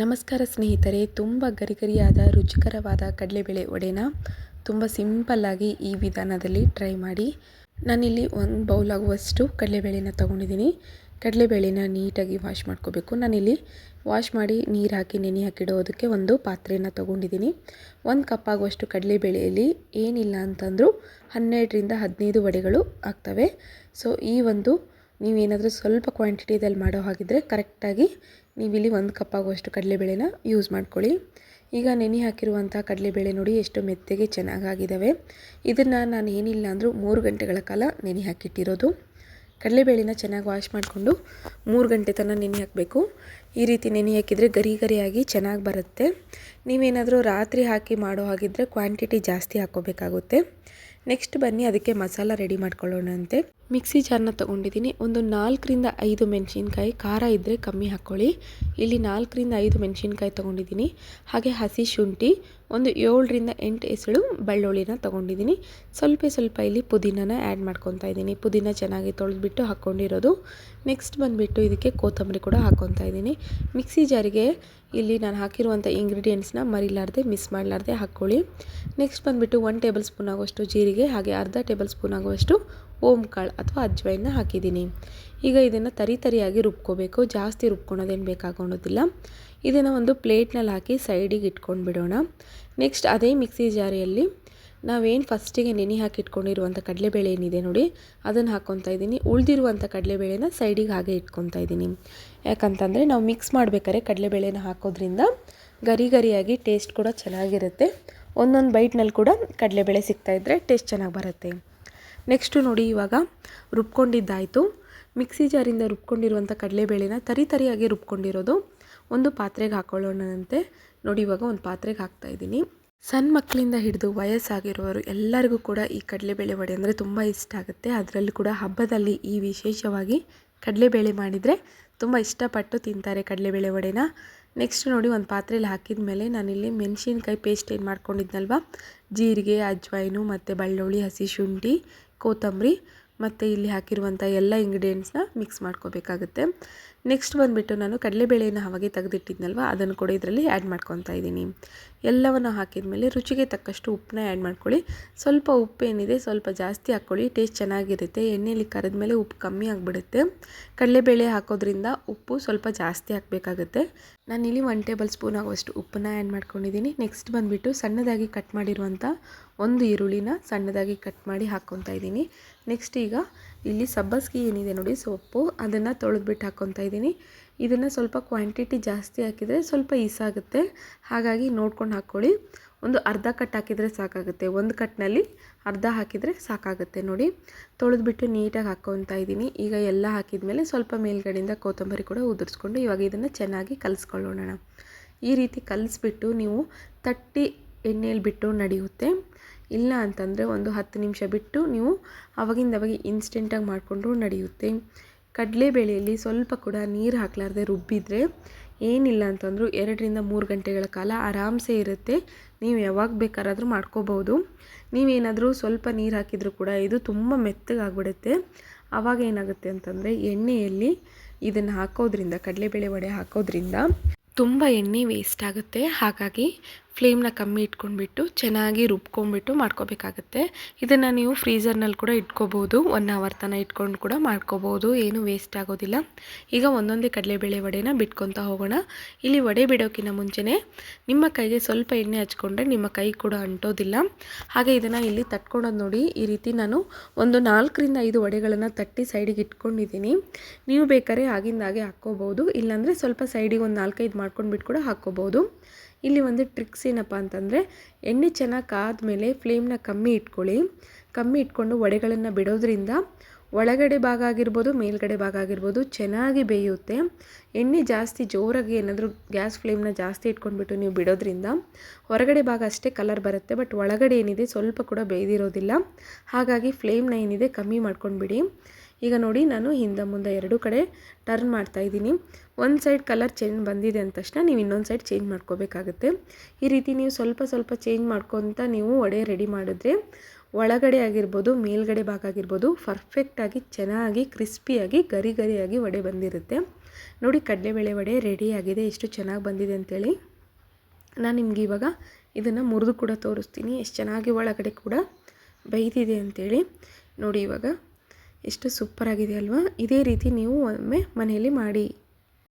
ನಮಸ್ಕಾರ ಸ್ನೇಹಿತರೆ, ತುಂಬ ಗರಿಗರಿಯಾದ ರುಚಿಕರವಾದ ಕಡಲೆಬೇಳೆ ವಡೆನ ತುಂಬ ಸಿಂಪಲ್ಲಾಗಿ ಈ ವಿಧಾನದಲ್ಲಿ ಟ್ರೈ ಮಾಡಿ. ನಾನಿಲ್ಲಿ ಒಂದು ಬೌಲ್ ಆಗುವಷ್ಟು ಕಡಲೆಬೇಳೆನ ತೊಗೊಂಡಿದ್ದೀನಿ. ಕಡಲೆಬೇಳೆನ ನೀಟಾಗಿ ವಾಶ್ ಮಾಡ್ಕೋಬೇಕು. ನಾನಿಲ್ಲಿ ವಾಶ್ ಮಾಡಿ ನೀರು ಹಾಕಿ ನೆನೆ ಹಾಕಿಡೋದಕ್ಕೆ ಒಂದು ಪಾತ್ರೆನ ತೊಗೊಂಡಿದ್ದೀನಿ. 1 ಕಪ್ ಆಗುವಷ್ಟು ಕಡಲೆಬೇಳೆಯಲ್ಲಿ ಏನಿಲ್ಲ ಅಂತಂದರೂ 12ರಿಂದ 15 ವಡೆಗಳು ಆಗ್ತವೆ. ಸೊ ಈ ಒಂದು ನೀವೇನಾದರೂ ಸ್ವಲ್ಪ ಕ್ವಾಂಟಿಟಿದಲ್ಲಿ ಮಾಡೋ ಹಾಗಿದ್ದರೆ ಕರೆಕ್ಟಾಗಿ ನೀವಿಲ್ಲಿ 1 ಕಪ್ ಆಗುವಷ್ಟು ಕಡಲೆಬೇಳೆನ ಯೂಸ್ ಮಾಡ್ಕೊಳ್ಳಿ. ಈಗ ನೆನೆ ಹಾಕಿರುವಂಥ ಕಡಲೆಬೇಳೆ ನೋಡಿ ಎಷ್ಟು ಮೆತ್ತಗೆ ಚೆನ್ನಾಗಿದ್ದಾವೆ. ಇದನ್ನು ನಾನು ಏನಿಲ್ಲ ಅಂದರೂ 3 ಗಂಟೆಗಳ ಕಾಲ ನೆನೆ ಹಾಕಿಟ್ಟಿರೋದು. ಕಡಲೆಬೇಳೆನ ಚೆನ್ನಾಗಿ ವಾಶ್ ಮಾಡಿಕೊಂಡು 3 ಗಂಟೆ ತನಕ ನೆನೆ ಹಾಕಬೇಕು. ಈ ರೀತಿ ನೆನೆ ಹಾಕಿದರೆ ಗರಿ ಗರಿಯಾಗಿ ಚೆನ್ನಾಗಿ ಬರುತ್ತೆ. ನೀವೇನಾದರೂ ರಾತ್ರಿ ಹಾಕಿ ಮಾಡೋ ಹಾಗಿದ್ದರೆ ಕ್ವಾಂಟಿಟಿ ಜಾಸ್ತಿ ಹಾಕ್ಕೋಬೇಕಾಗುತ್ತೆ. ನೆಕ್ಸ್ಟ್ ಬನ್ನಿ ಅದಕ್ಕೆ ಮಸಾಲ ರೆಡಿ ಮಾಡ್ಕೊಳ್ಳೋಣಂತೆ. ಮಿಕ್ಸಿ ಜಾರ್ನ ತೊಗೊಂಡಿದ್ದೀನಿ. ಒಂದು 4ರಿಂದ 5 ಮೆಣಸಿನ್ಕಾಯಿ, ಖಾರ ಇದ್ದರೆ ಕಮ್ಮಿ ಹಾಕ್ಕೊಳ್ಳಿ. ಇಲ್ಲಿ 4ರಿಂದ 5 ಮೆಣಸಿನ್ಕಾಯಿ ತೊಗೊಂಡಿದ್ದೀನಿ. ಹಾಗೆ ಹಸಿ ಶುಂಠಿ, ಒಂದು 7ರಿಂದ 8 ಎಸಳು ಬೆಳ್ಳುಳ್ಳಿನ ತೊಗೊಂಡಿದ್ದೀನಿ. ಸ್ವಲ್ಪ ಇಲ್ಲಿ ಪುದೀನನ ಆ್ಯಡ್ ಮಾಡ್ಕೊತಾ ಇದ್ದೀನಿ. ಪುದೀನ ಚೆನ್ನಾಗಿ ತೊಳೆದ್ಬಿಟ್ಟು ಹಾಕ್ಕೊಂಡಿರೋದು. ನೆಕ್ಸ್ಟ್ ಬಂದುಬಿಟ್ಟು ಇದಕ್ಕೆ ಕೊತ್ತಂಬರಿ ಕೂಡ ಹಾಕ್ಕೊತಾ ಇದ್ದೀನಿ. ಮಿಕ್ಸಿ ಜಾರಿಗೆ ಇಲ್ಲಿ ನಾನು ಹಾಕಿರುವಂಥ ಇಂಗ್ರೀಡಿಯೆಂಟ್ಸ್ನ ಮರಿಲಾರ್ದೆ ಮಿಸ್ ಮಾಡಲಾರ್ದೆ ಹಾಕ್ಕೊಳ್ಳಿ. ನೆಕ್ಸ್ಟ್ ಬಂದುಬಿಟ್ಟು 1 ಟೇಬಲ್ ಸ್ಪೂನ್ ಆಗುವಷ್ಟು ಜೀರಿಗೆ, ಹಾಗೆ ಅರ್ಧ ಟೇಬಲ್ ಸ್ಪೂನ್ ಆಗುವಷ್ಟು ಓಮ್ ಕಾಳು ಅಥವಾ ಅಜ್ವೈನ ಹಾಕಿದ್ದೀನಿ. ಈಗ ಇದನ್ನು ತರಿಯಾಗಿ ರುಬ್ಕೋಬೇಕು. ಜಾಸ್ತಿ ರುಬ್ಕೊಳೋದೇನು ಬೇಕಾಗೋದಿಲ್ಲ. ಇದನ್ನು ಒಂದು ಪ್ಲೇಟ್ನಲ್ಲಿ ಹಾಕಿ ಸೈಡಿಗೆ ಇಟ್ಕೊಂಡು ಬಿಡೋಣ. ನೆಕ್ಸ್ಟ್ ಅದೇ ಮಿಕ್ಸಿ ಜಾರಿಯಲ್ಲಿ ನಾವೇನು ಫಸ್ಟಿಗೆ ನೆನೆ ಹಾಕಿ ಇಟ್ಕೊಂಡಿರುವಂಥ ಕಡಲೆಬೇಳೆ ಏನಿದೆ ನೋಡಿ, ಅದನ್ನು ಹಾಕ್ಕೊತಾ ಇದ್ದೀನಿ. ಉಳಿದಿರುವಂಥ ಕಡಲೆಬೇಳೆನ ಸೈಡಿಗೆ ಹಾಗೆ ಇಟ್ಕೊತಾ ಇದ್ದೀನಿ. ಯಾಕಂತಂದರೆ ನಾವು ಮಿಕ್ಸ್ ಮಾಡಬೇಕಾದ್ರೆ ಕಡಲೆಬೇಳೆನ ಹಾಕೋದ್ರಿಂದ ಗರಿಯಾಗಿ ಟೇಸ್ಟ್ ಕೂಡ ಚೆನ್ನಾಗಿರುತ್ತೆ. ಒಂದೊಂದು ಬೈಟ್ನಲ್ಲಿ ಕೂಡ ಕಡಲೆಬೇಳೆ ಸಿಗ್ತಾಯಿದ್ರೆ ಟೇಸ್ಟ್ ಚೆನ್ನಾಗಿ ಬರುತ್ತೆ. ನೆಕ್ಸ್ಟು ನೋಡಿ, ಇವಾಗ ರುಬ್ಕೊಂಡಿದ್ದಾಯಿತು. ಮಿಕ್ಸಿ ಜಾರಿಂದ ರುಬ್ಕೊಂಡಿರುವಂಥ ಕಡಲೆಬೇಳೆನ ತರಿಯಾಗಿ ರುಬ್ಕೊಂಡಿರೋದು ಒಂದು ಪಾತ್ರೆಗೆ ಹಾಕ್ಕೊಳ್ಳೋಣಂತೆ. ನೋಡಿ, ಇವಾಗ ಒಂದು ಪಾತ್ರೆಗೆ ಹಾಕ್ತಾಯಿದ್ದೀನಿ. ಸಣ್ಣ ಮಕ್ಕಳಿಂದ ಹಿಡಿದು ವಯಸ್ಸಾಗಿರೋರು ಎಲ್ಲರಿಗೂ ಕೂಡ ಈ ಕಡಲೆಬೇಳೆ ವಡೆ ಅಂದರೆ ತುಂಬ ಇಷ್ಟ ಆಗುತ್ತೆ. ಅದರಲ್ಲೂ ಕೂಡ ಹಬ್ಬದಲ್ಲಿ ಈ ವಿಶೇಷವಾಗಿ ಕಡಲೆಬೇಳೆ ಮಾಡಿದರೆ ತುಂಬ ಇಷ್ಟಪಟ್ಟು ತಿಂತಾರೆ ಕಡಲೆಬೇಳೆ ವಡೆನ. ನೆಕ್ಸ್ಟ್ ನೋಡಿ, ಒಂದು ಪಾತ್ರೆಯಲ್ಲಿ ಹಾಕಿದ ಮೇಲೆ ನಾನಿಲ್ಲಿ ಮೆಣಸಿನ್ಕಾಯಿ ಪೇಸ್ಟ್ ಏನು ಮಾಡ್ಕೊಂಡಿದ್ನಲ್ವ, ಜೀರಿಗೆ, ಅಜ್ವೈನು ಮತ್ತು ಬೆಳ್ಳುಳ್ಳಿ, ಹಸಿ ಶುಂಠಿ, ಕೊತ್ತಂಬರಿ ಮತ್ತು ಇಲ್ಲಿ ಹಾಕಿರುವಂಥ ಎಲ್ಲ ಇಂಗ್ರೀಡಿಯೆಂಟ್ಸ್ನ ಮಿಕ್ಸ್ ಮಾಡ್ಕೋಬೇಕಾಗುತ್ತೆ. ನೆಕ್ಸ್ಟ್ ಬಂದುಬಿಟ್ಟು ನಾನು ಕಡಲೆಬೇಳೆನ ಅವಾಗೆ ತೆಗೆದಿಟ್ಟಿದ್ನಲ್ವ, ಅದನ್ನು ಕೂಡ ಇದರಲ್ಲಿ ಆ್ಯಡ್ ಮಾಡ್ಕೊತಾ ಇದ್ದೀನಿ. ಎಲ್ಲವನ್ನು ಹಾಕಿದ ಮೇಲೆ ರುಚಿಗೆ ತಕ್ಕಷ್ಟು ಉಪ್ಪನ್ನ ಆ್ಯಡ್ ಮಾಡ್ಕೊಳ್ಳಿ. ಸ್ವಲ್ಪ ಉಪ್ಪು ಏನಿದೆ ಸ್ವಲ್ಪ ಜಾಸ್ತಿ ಹಾಕ್ಕೊಳ್ಳಿ, ಟೇಸ್ಟ್ ಚೆನ್ನಾಗಿರುತ್ತೆ. ಎಣ್ಣೆಯಲ್ಲಿ ಕರೆದ ಮೇಲೆ ಉಪ್ಪು ಕಮ್ಮಿ ಆಗಿಬಿಡುತ್ತೆ. ಕಡಲೆಬೇಳೆ ಹಾಕೋದ್ರಿಂದ ಉಪ್ಪು ಸ್ವಲ್ಪ ಜಾಸ್ತಿ ಹಾಕಬೇಕಾಗುತ್ತೆ. ನಾನಿಲ್ಲಿ 1 ಟೇಬಲ್ ಸ್ಪೂನ್ ಆಗುವಷ್ಟು ಉಪ್ಪನ್ನ ಆ್ಯಡ್ ಮಾಡ್ಕೊಂಡಿದ್ದೀನಿ. ನೆಕ್ಸ್ಟ್ ಬಂದುಬಿಟ್ಟು ಸಣ್ಣದಾಗಿ ಕಟ್ ಮಾಡಿರುವಂಥ ಒಂದು ಈರುಳ್ಳಿನ ಸಣ್ಣದಾಗಿ ಕಟ್ ಮಾಡಿ ಹಾಕ್ಕೊತಾ ಇದ್ದೀನಿ. ನೆಕ್ಸ್ಟ್ ಈಗ ಇಲ್ಲಿ ಸಬ್ಬಸಿಗೆ ಏನಿದೆ ನೋಡಿ ಸೊಪ್ಪು, ಅದನ್ನು ತೊಳೆದ್ಬಿಟ್ಟು ಹಾಕ್ಕೊತಾ ಇದ್ದೀನಿ. ಇದನ್ನು ಸ್ವಲ್ಪ ಕ್ವಾಂಟಿಟಿ ಜಾಸ್ತಿ ಹಾಕಿದರೆ ಸ್ವಲ್ಪ ಈಸಾಗುತ್ತೆ, ಹಾಗಾಗಿ ನೋಡ್ಕೊಂಡು ಹಾಕ್ಕೊಳ್ಳಿ. ಒಂದು ಅರ್ಧ ಕಟ್ ಹಾಕಿದರೆ ಸಾಕಾಗುತ್ತೆ. 1 ಕಟ್ನಲ್ಲಿ ಅರ್ಧ ಹಾಕಿದರೆ ಸಾಕಾಗುತ್ತೆ. ನೋಡಿ, ತೊಳೆದ್ಬಿಟ್ಟು ನೀಟಾಗಿ ಹಾಕ್ಕೊತಾ ಇದ್ದೀನಿ. ಈಗ ಎಲ್ಲ ಹಾಕಿದ ಮೇಲೆ ಸ್ವಲ್ಪ ಮೇಲ್ಗಡೆಯಿಂದ ಕೊತ್ತಂಬರಿ ಕೂಡ ಉದುರಿಸ್ಕೊಂಡು ಇವಾಗ ಇದನ್ನು ಚೆನ್ನಾಗಿ ಕಲಿಸ್ಕೊಳ್ಳೋಣ. ಈ ರೀತಿ ಕಲಿಸ್ಬಿಟ್ಟು ನೀವು ತಟ್ಟಿ ಎಣ್ಣೆಯಲ್ಲಿ ಬಿಟ್ಟು ನಡೆಯುತ್ತೆ. ಇಲ್ಲ ಅಂತಂದರೆ ಒಂದು 10 ನಿಮಿಷ ಬಿಟ್ಟು ನೀವು ಅವಾಗಿಂದವಾಗ ಇನ್ಸ್ಟೆಂಟಾಗಿ ಮಾಡಿಕೊಂಡ್ರೂ ನಡೆಯುತ್ತೆ. ಕಡಲೆಬೇಳೆಯಲ್ಲಿ ಸ್ವಲ್ಪ ಕೂಡ ನೀರು ಹಾಕಲಾರ್ದೆ ರುಬ್ಬಿದರೆ ಏನಿಲ್ಲ ಅಂತಂದರೂ 2ರಿಂದ 3 ಗಂಟೆಗಳ ಕಾಲ ಆರಾಮ್ಸೆ ಇರುತ್ತೆ. ನೀವು ಯಾವಾಗ ಬೇಕಾದ್ರೂ ಮಾಡ್ಕೋಬೋದು. ನೀವೇನಾದರೂ ಸ್ವಲ್ಪ ನೀರು ಹಾಕಿದರೂ ಕೂಡ ಇದು ತುಂಬ ಮೆತ್ತಗಾಗ್ಬಿಡುತ್ತೆ. ಆವಾಗ ಏನಾಗುತ್ತೆ ಅಂತಂದರೆ ಎಣ್ಣೆಯಲ್ಲಿ ಇದನ್ನು ಹಾಕೋದ್ರಿಂದ, ಕಡಲೆಬೇಳೆ ವಡೆ ಹಾಕೋದ್ರಿಂದ ತುಂಬ ಎಣ್ಣೆ ವೇಸ್ಟ್ ಆಗುತ್ತೆ. ಹಾಗಾಗಿ ಫ್ಲೇಮ್ನ ಕಮ್ಮಿ ಇಟ್ಕೊಂಡ್ಬಿಟ್ಟು ಚೆನ್ನಾಗಿ ರುಬ್ಕೊಂಡ್ಬಿಟ್ಟು ಮಾಡ್ಕೋಬೇಕಾಗುತ್ತೆ. ಇದನ್ನು ನೀವು ಫ್ರೀಝರ್ನಲ್ಲಿ ಕೂಡ ಇಟ್ಕೋಬೋದು. 1 ಅವರ್ ತನಕ ಇಟ್ಕೊಂಡು ಕೂಡ ಮಾಡ್ಕೋಬೋದು, ಏನು ವೇಸ್ಟ್ ಆಗೋದಿಲ್ಲ. ಈಗ ಒಂದೊಂದೇ ಕಡಲೆಬೇಳೆ ವಡೆನ ಬಿಟ್ಕೊತಾ ಹೋಗೋಣ. ಇಲ್ಲಿ ವಡೆ ಬಿಡೋಕ್ಕಿಂತ ಮುಂಚೆನೇ ನಿಮ್ಮ ಕೈಗೆ ಸ್ವಲ್ಪ ಎಣ್ಣೆ ಹಚ್ಕೊಂಡ್ರೆ ನಿಮ್ಮ ಕೈ ಕೂಡ ಅಂಟೋದಿಲ್ಲ. ಹಾಗೆ ಇದನ್ನು ಇಲ್ಲಿ ತಟ್ಕೊಳೋದು ನೋಡಿ, ಈ ರೀತಿ ನಾನು ಒಂದು 4ರಿಂದ 5 ವಡೆಗಳನ್ನು ತಟ್ಟಿ ಸೈಡಿಗೆ ಇಟ್ಕೊಂಡಿದ್ದೀನಿ. ನೀವು ಬೇಕಾದ್ರೆ ಆಗಿಂದಾಗೆ ಹಾಕ್ಕೋಬೋದು, ಇಲ್ಲಾಂದರೆ ಸ್ವಲ್ಪ ಸೈಡಿಗೆ ಒಂದು 4-5 ಮಾಡ್ಕೊಂಡ್ಬಿಟ್ಟು ಕೂಡ ಹಾಕ್ಕೋಬೋದು. ಇಲ್ಲಿ ಒಂದು ಟ್ರಿಕ್ಸ್ ಏನಪ್ಪ ಅಂತಂದರೆ, ಎಣ್ಣೆ ಚೆನ್ನಾಗಿ ಕಾದ್ಮೇಲೆ ಫ್ಲೇಮ್ನ ಕಮ್ಮಿ ಇಟ್ಕೊಳ್ಳಿ. ಕಮ್ಮಿ ಇಟ್ಕೊಂಡು ವಡೆಗಳನ್ನು ಬಿಡೋದ್ರಿಂದ ಒಳಗಡೆ ಭಾಗ ಆಗಿರ್ಬೋದು, ಮೇಲ್ಗಡೆ ಭಾಗ ಆಗಿರ್ಬೋದು ಚೆನ್ನಾಗಿ ಬೇಯುತ್ತೆ. ಎಣ್ಣೆ ಜಾಸ್ತಿ ಜೋರಾಗಿ ಏನಾದರೂ ಗ್ಯಾಸ್ ಫ್ಲೇಮ್ನ ಜಾಸ್ತಿ ಇಟ್ಕೊಂಡ್ಬಿಟ್ಟು ನೀವು ಬಿಡೋದ್ರಿಂದ ಹೊರಗಡೆ ಭಾಗ ಅಷ್ಟೇ ಕಲರ್ ಬರುತ್ತೆ, ಬಟ್ ಒಳಗಡೆ ಏನಿದೆ ಸ್ವಲ್ಪ ಕೂಡ ಬೇಯ್ದಿರೋದಿಲ್ಲ. ಹಾಗಾಗಿ ಫ್ಲೇಮ್ನ ಏನಿದೆ ಕಮ್ಮಿ ಮಾಡ್ಕೊಂಡ್ಬಿಡಿ. ಈಗ ನೋಡಿ, ನಾನು ಹಿಂದೆ ಮುಂದೆ 2 ಕಡೆ ಟರ್ನ್ ಮಾಡ್ತಾಯಿದ್ದೀನಿ. ಒಂದು ಸೈಡ್ ಕಲರ್ ಚೇಂಜ್ ಬಂದಿದೆ ಅಂದ ತಕ್ಷಣ ನೀವು ಇನ್ನೊಂದು ಸೈಡ್ ಚೇಂಜ್ ಮಾಡ್ಕೋಬೇಕಾಗುತ್ತೆ. ಈ ರೀತಿ ನೀವು ಸ್ವಲ್ಪ ಚೇಂಜ್ ಮಾಡ್ಕೊತ ನೀವು ವಡೆ ರೆಡಿ ಮಾಡಿದ್ರೆ ಒಳಗಡೆ ಆಗಿರ್ಬೋದು, ಮೇಲ್ಗಡೆ ಭಾಗ ಆಗಿರ್ಬೋದು ಪರ್ಫೆಕ್ಟಾಗಿ ಚೆನ್ನಾಗಿ ಕ್ರಿಸ್ಪಿಯಾಗಿ ಗರಿಯಾಗಿ ವಡೆ ಬಂದಿರುತ್ತೆ. ನೋಡಿ ಕಡಲೆಬೇಳೆ ವಡೆ ರೆಡಿಯಾಗಿದೆ, ಎಷ್ಟು ಚೆನ್ನಾಗಿ ಬಂದಿದೆ ಅಂತೇಳಿ. ನಾನು ನಿಮ್ಗೆ ಇವಾಗ ಇದನ್ನು ಮುರಿದು ಕೂಡ ತೋರಿಸ್ತೀನಿ ಎಷ್ಟು ಚೆನ್ನಾಗಿ ಒಳಗಡೆ ಕೂಡ ಬೇಯ್ದಿದೆ ಅಂತೇಳಿ. ನೋಡಿ ಇವಾಗ ಎಷ್ಟು ಸೂಪರಾಗಿದೆ ಅಲ್ವಾ. ಇದೇ ರೀತಿ ನೀವು ಒಮ್ಮೆ ಮನೆಯಲ್ಲಿ ಮಾಡಿ.